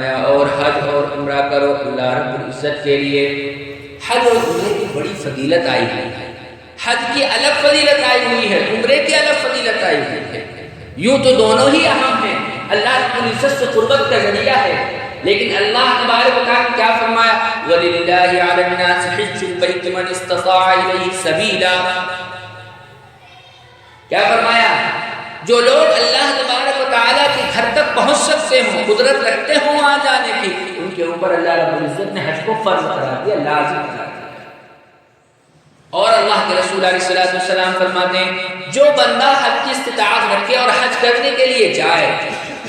اور حج اور عمرہ کرو اللہ رب العزت کے لیے۔ حج اور عمرے کی بڑی فضیلت آئی ہے، حج کی الگ فضیلت آئی ہوئی ہے، عمرے کی الگ فضیلت آئی ہوئی ہے۔ یوں تو دونوں ہی اہم ہیں، اللہ رب العزت سے قربت کا ذریعہ ہے، لیکن اللہ تبارک و تعالیٰ نے کیا فرمایا؟ وَلِلَّهِ عَلَى النَّاسِ حِجُّ الْبَيْتِ مَنِ اسْتَطَاعَ إِلَيْهِ سَبِيلًا۔ کیا فرمایا؟ جو لوگ اللہ تبارک و تعالیٰ کے گھر تک پہنچ سکتے ہوں، قدرت رکھتے ہوں وہاں جانے کی، ان کے اوپر اللہ رب العزت نے حج کو فرض قرار دیا، لازم قرار دیا۔ اور اللہ کے رسول علیہ السلام فرماتے ہیں جو بندہ حج کی استطاعت رکھے اور حج کرنے کے لیے جائے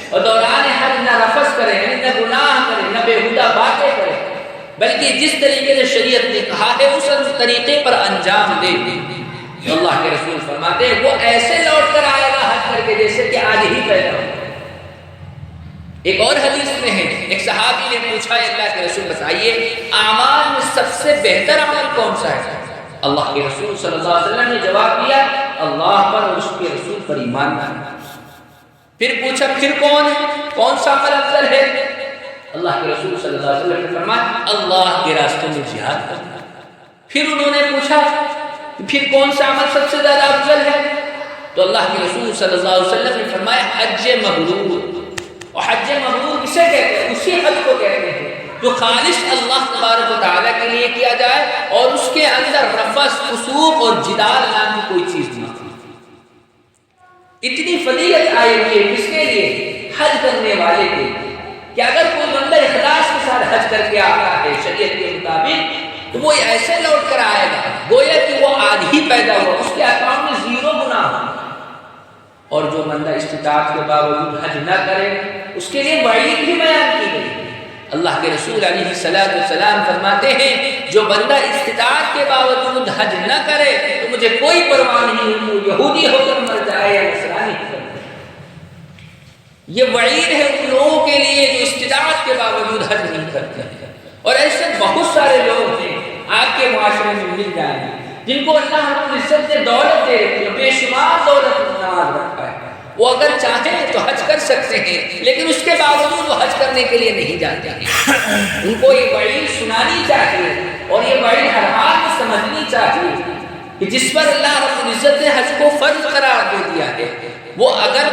اور دوران حج نہ رفث کرے، نہ گناہ کرے، نہ بےہودہ باتیں کرے، بلکہ جس طریقے سے شریعت نے کہا ہے اس طریقے پر انجام دے، تو اللہ کے رسول فرماتے ہیں وہ ایسے لوٹ کر آئے گا حج کر کے جیسے کہ آج ہی پیدا ہوا۔ ایک اور حدیث میں ہے، ایک صحابی نے پوچھا اللہ کے رسول بتائیے اعمال میں سب سے بہتر عمل کون سا ہے؟ اللہ کے رسول صلی اللہ علیہ وسلم نے جواب دیا اللہ پر اور اس کے رسول پر ایمان لانا۔ پھر پوچھا پھر کون سا عمل افضل ہے؟ اللہ کے رسول صلی اللہ علیہ وسلم نے فرمایا اللہ کے راستے میں جہاد کرنا۔ پھر انہوں نے پوچھا پھر کون سا عمل سب سے زیادہ افضل ہے؟ تو اللہ کے رسول صلی اللہ علیہ وسلم نے فرمایا حج مبرور۔ اور حج مبرور کسے کہتے ہیں؟ اسی حج کو کہتے ہیں جو خالص اللہ تبارک و تعالیٰ کے لیے کیا جائے اور اس کے اندر رفث، فسوق اور جدال نام کی کوئی چیز نہ ہو۔ اتنی فضیلت آئی ہوئی ہے کس کے لیے؟ حج کرنے والے کے، کہ اگر کوئی بندہ اخلاص کے ساتھ حج کر کے آتا ہے شریعت کے مطابق تو وہ ایسے لوٹ کر آئے گا گویا کہ وہ آج ہی پیدا ہوا، اس کے اکاؤنٹ میں 0 گناہ ہو۔ اور جو بندہ استطاعت کے باوجود حج نہ کرے اس کے لیے وعید بھی بیان کی گئی۔ اللہ کے رسول علیہ السلام فرماتے ہیں جو بندہ استطاعت کے باوجود حج نہ کرے تو مجھے کوئی پرواہ نہیں، وہ یہودی ہو کر مر جائے یا نصرانی ہو کر مر جائے۔ یہ وعید ہے ان لوگوں کے لیے جو استطاعت کے باوجود حج نہیں کرتے ہیں۔ اور ایسے بہت سارے لوگ ہیں آپ کے معاشرے میں مل جائیں گے جن کو اللہ رب العزت نے دولت دے رکھی ہے، بے شمار دولت نواز رکھا ہے، وہ اگر چاہیں تو حج کر سکتے ہیں لیکن اس کے باوجود وہ حج کرنے کے لیے نہیں جاتے ہیں۔ ان کو یہ وعید سنانی چاہیے اور یہ وعید ہر حال میں سمجھنی چاہیے کہ جس پر اللہ رب العزت نے حج کو فرض قرار دے دیا ہے وہ اگر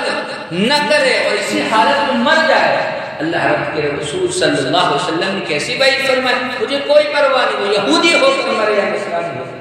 نہ کرے اور اسی حالت میں مر جائے، اللہ رب کے رسول صلی اللہ علیہ وسلم نے کیسی وعید فرمائی؟ مجھے کوئی پرواہ نہیں، وہ یہودی ہو کر مرے یا نصرانی ہو کر۔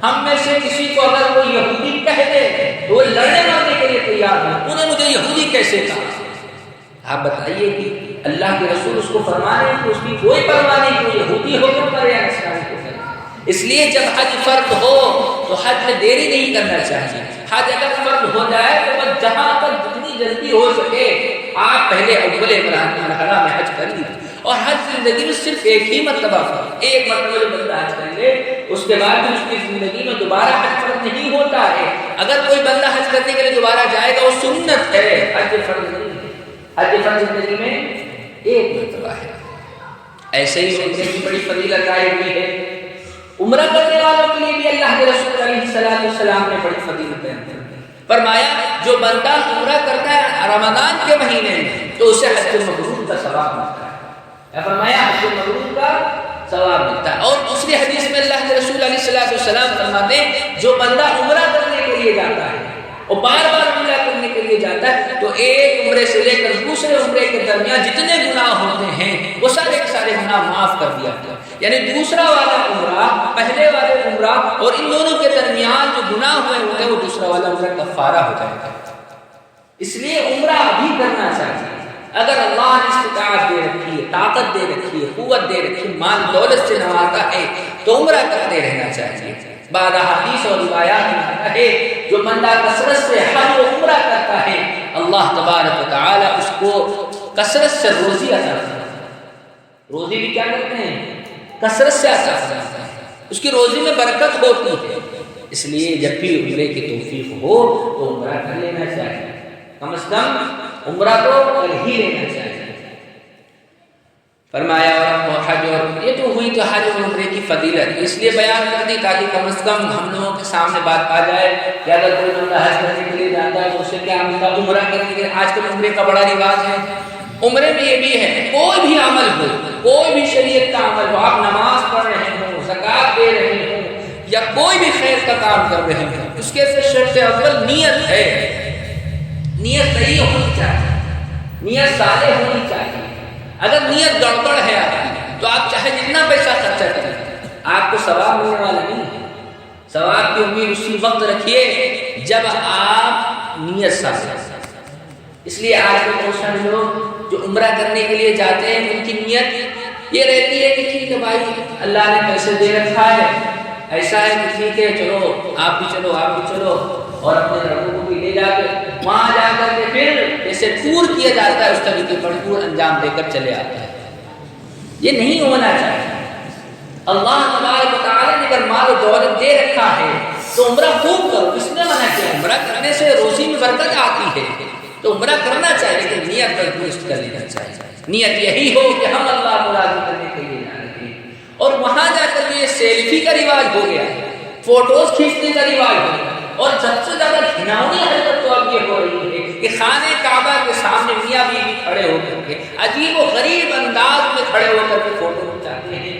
ہم میں سے کسی کو اگر وہ یہودی کہہ دے تو وہ لڑنے مرنے کے لیے تیار ہے، انہیں مجھے یہودی کیسے کہا؟ آپ بتائیے کہ اللہ کے رسول اس کو فرما رہے ہیں کہ اس کی کوئی پرواہ نہیں کہ وہ یہودی ہو کر مرے یا نصرانی ہو کر۔ اس لیے جب حج فرض ہو تو حج میں دیری نہیں کرنا چاہیے۔ حج اگر فرض ہو جائے تو بس جہاں تک جتنی جلدی ہو سکے آپ پہلے اول مرحلہ میں حج کر لیجیے۔ اور حج زندگی میں صرف ایک ہی مرتبہ فرض، ایک مرتبہ جو بندہ حج کر لے اس کے بعد بھی اس کی زندگی میں دوبارہ حج فرض نہیں ہوتا ہے۔ اگر کوئی بندہ حج کرنے کے لیے دوبارہ جائے گا وہ سنت ہے، حج فرض نہیں ہے۔ حج فرض زندگی میں ایک مرتبہ ہے۔ ایسے ہی عمرے کی بڑی فضیلت آئی ہوئی ہے، عمرہ کرنے والوں کے لیے بھی اللہ کے رسول علیہ السلام نے بڑی فضیلت بیان کی۔ فرمایا جو بندہ عمرہ کرتا ہے رمضان کے مہینے میں تو اسے حج مبرور کا ثواب ملتا ہے۔ فرمایا حج مبرور کا ثواب ملتا ہے۔ اور دوسری حدیث میں اللہ کے رسول علیہ السلام فرماتے ہیں جو بندہ عمرہ کرنے کے لیے جاتا ہے اور بار بار عمرہ کرنے کے لیے جاتا ہے تو ایک عمرے سے لے کر دوسرے عمرے کے درمیان جتنے گناہ ہوتے ہیں وہ سارے کے سارے گناہ معاف کر دیا جاتا ہے۔ یعنی دوسرا والا عمرہ، پہلے والے عمرہ اور ان دونوں کے درمیان جو گناہ ہوئے ہوتے ہیں وہ دوسرا والا عمرہ کفارہ ہو جائے گا۔ اس لیے عمرہ ابھی کرنا چاہیے۔ اگر اللہ نے استطاعت دے رکھی ہے، طاقت دے رکھی ہے، قوت دے رکھی ہے، مال دولت سے نوازا ہے تو عمرہ کرتے رہنا چاہیے۔ بعض حدیث اور روایات میں آتا ہے جو بندہ کثرت سے حج و عمرہ کرتا ہے اللہ تبارک و تعالی اس کو کثرت سے روزی عطا کرتا ہے۔ روزی بھی کیا کرتے ہیں؟ کثرت سے عطا کرتا ہے، اس کی روزی میں برکت ہوتی ہے۔ اس لیے جب بھی عمرے کی توفیق ہو تو عمرہ کر لینا چاہیے، کم از کم عمرہ تو کر ہی لینا چاہیے۔ فرمایا اور حج اور یہ تو ہوئی تو حج اور عمرے کی فضیلت اس لیے بیان کر دی تاکہ کم از کم ہم لوگوں کے سامنے بات آ جائے کہ اگر کوئی بندہ حج کرنے کے لیے جاتا ہے تو اسے کیا ملتا ہے؟ عمرہ کرنے کے لیے۔ آج کل عمرے کا بڑا رواج ہے، عمرے میں یہ بھی ہے کوئی بھی خیر کا کام کر رہے ہیں اس کے سے شرط اول نیت ہے، نیت صحیح ہونی چاہیے، نیت صالح ہونی چاہیے۔ اگر نیت گڑبڑ ہے آپ کی تو آپ چاہے جتنا پیسہ خرچہ کریں آپ کو ثواب ملنے والا نہیں ہے۔ ثواب کی امید اسی وقت رکھیے جب آپ نیت صالح۔ اس لیے آج کے بہت سارے لوگ جو عمرہ کرنے کے لیے جاتے ہیں ان کی نیت یہ رہتی ہے کہ ٹھیک ہے بھائی اللہ نے پیسے دے رکھا ہے، ایسا ہے کہ ٹھیک ہے چلو آپ بھی چلو اور اپنے ربوں کو بھی لے جا کے وہاں جا کر کے پھر جیسے ٹور کیا جاتا ہے اس طریقے پر ٹور انجام دے کر چلے آتے ہیں۔ یہ نہیں ہونا چاہیے۔ اللہ تبارک و تعالیٰ نے اگر مال و دولت دے رکھا ہے تو عمرہ خوب کرو، کس نے منع کیا؟ عمرہ کرنے سے روزی میں برکت آتی ہے تو عمرہ کرنا چاہیے، لیکن نیت پر درست کر لینا چاہیے۔ نیت یہی ہو کہ ہم اللہ کو راضی کرنے کے لیے جا رہے ہیں۔ اور وہاں جا کر یہ سیلفی کا رواج ہو گیا، فوٹوز کھینچنے کا رواج ہو گیا، اور سب سے زیادہ گھناؤنی حرکت تو اب یہ ہو رہی ہے کہ خانہ کعبہ کے سامنے میاں بیوی کھڑے ہو کر کے عجیب و غریب انداز میں کھڑے ہو کر کے فوٹو کھنچاتے ہیں۔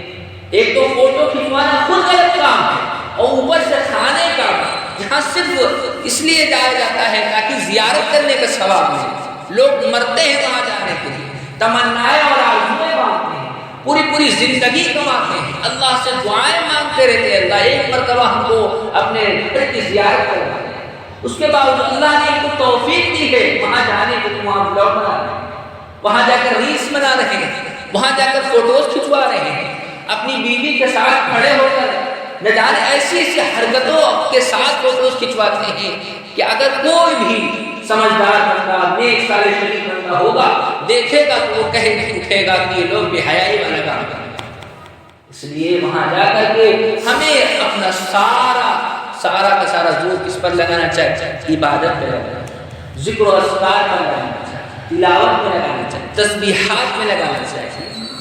ایک تو فوٹو کھنچوانا خود غلط کام ہے، اور اوپر سے خانہ کعبہ جہاں صرف اس لیے جایا جاتا ہے تاکہ زیارت کرنے کا ثواب ملے۔ لوگ مرتے ہیں وہاں جانے کے لیے، تمنائیں اور آرزوئیں مانگتے ہیں، پوری زندگی کماتے ہیں، اللہ سے دعائیں مانگتے رہتے ہیں اللہ ایک مرتبہ ہم کو اپنے گھر کی زیارت کروا دے۔ اس کے بعد اللہ نے ان کو توفیق دی ہے وہاں جانے کے، وہاں بلاگ بنا رہے ہیں، وہاں جا کر ریلس بنا رہے ہیں، وہاں جا کر فوٹوز کھنچوا رہے ہیں، اپنی بیوی کے ساتھ کھڑے ہو کر نہ جانے ایسی حرکتوں کے ساتھ فوٹوز کھنچواتے ہیں کہ اگر کوئی بھی سمجھدار بندہ نیک صالح شریف بندہ ہوگا دیکھے گا تو وہ کہے گا کہ یہ لوگ بے حیائی والا کام کرتے ہیں۔ اس لیے وہاں جا کر کے ہمیں اپنا سارا کا سارا زور کس پر لگانا چاہیے؟ عبادت پہ لگانا چاہیے، ذکر و اذکار پر لگانا چاہیے، تلاوت میں لگانا چاہیے، تسبیحات میں لگانا چاہیے۔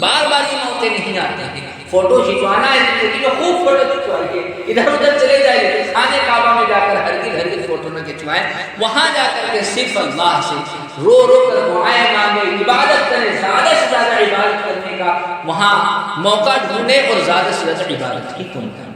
بار بار یہ موقع نہیں آتے ہیں، فوٹو کھنچوانا ہے زندگی میں خوب فوٹو کھنچوائیے، ادھر ادھر چلے جائیے، خانے کعبہ میں جا کر ہرگز فوٹو نہ کھنچوائیں، وہاں جا کر کے صرف اللہ سے رو کر دعائیں مانگے، عبادت کریں، زیادہ سے زیادہ عبادت کرنے کا وہاں موقع ڈھونڈیں اور زیادہ سے زیادہ عبادت کی کریں۔